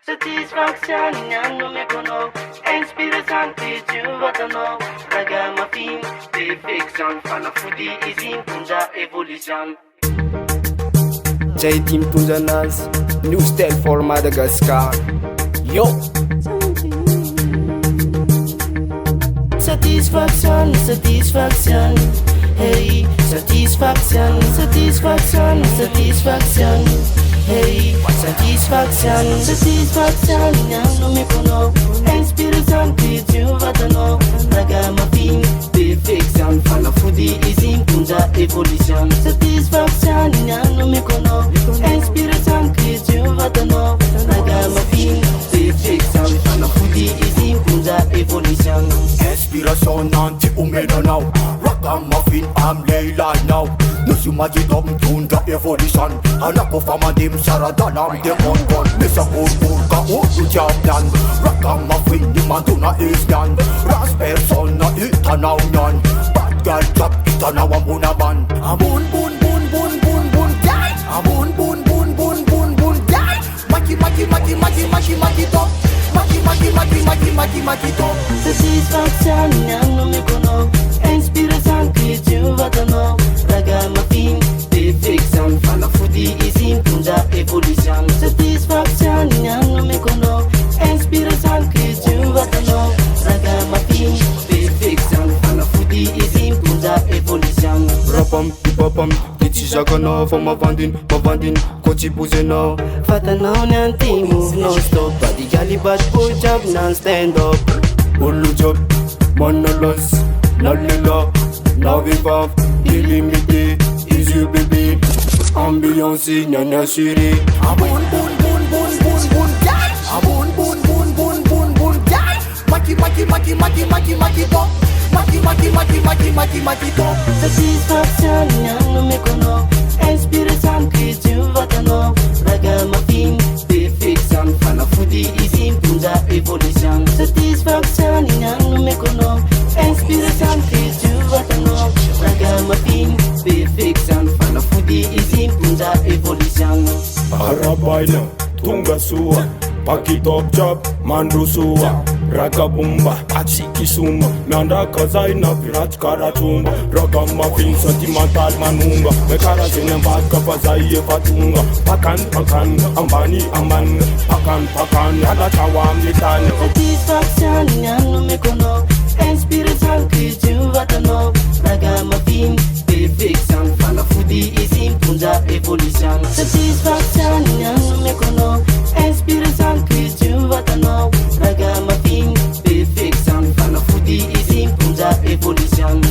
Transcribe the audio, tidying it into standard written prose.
Satisfaction ny anomekonao, inspiration tiatiavatanao, ragamuffin perfection, fanafody izy mitondra evolution. Zay ity mitondra anazy New Style for Madagascar. Yo! Satisfaction, satisfaction, hey, satisfaction, satisfaction, satisfaction, hey, satisfaction, satisfaction, anomekonao, inspiration tiatiavatanao, ragamuffin perfection, fanafody izy mitondra evolution. Satisfaction anomekonao, inspiration tiatiavatanao, ragamuffin perfection, fanafody izy mitondra evolution. Inspiration nanti umenanao, ragamuffin am leilay now. Nusu majidom tundra evolution, anako famadim saradalam demongon. Misa burburka udu jablan, ragamuffin ni manduna isyan. Ras persona itanaw nyan, bad girl job itanaw ang unaban. Amun bun bun bun bun bun day, amun bun bun bun bun bun day. Maki maki maki maki maki maki top, maki maki maki maki maki maki top. Satisfaction anomekonao, inspiration tiatiavatanao, ragamuffin perfection, fanafody izy mitondra evolution. Satisfaction anomekonao, inspiration tiatiavatanao, ragamuffin perfection, fanafody izy mitondra evolution. Rapam, hipapam, ity zakanao fa mavandiny ko tsy pozenao. Fatanao ny anti-move non-stop, badigaly bad boy job non-stand up. Olo job, manalas, nalela, navivavy, illimité, izy bébé. Ambiance nyany assuré. Abun bun bun bun bun bun day, abun bun bun bun bun bun day. Maki maki maki maki maki maki top, maki maki maki maki maki maki top. Satisfaction anomekonao, inspiration tiatiavatanao, ragamuffin perfection, fanafody izy mitondra evolution. Satisfaction anomekonao, inspiration tiatiavatanao, ragamuffin perfection, fanafody izy mitondra evolution. Arabaina, tunga sua, pakitop job, mandrusua, rakabumba, atsikisuma, miandaka zaina pirati karatumba, ragamuffin sentimental manunga, mekara zenembadka fa zay efa tonga, pakan, ambany, pakan, alatrawa amin'ny tany. Satisfaction anomekonao, inspiration tiatiavatanao, ragamuffin perfection, fanafody izy mitondra evolution. Satisfaction anomekonao, inspiration tiatiavatanao, ragamuffin perfection, fanafody izy mitondra evolution.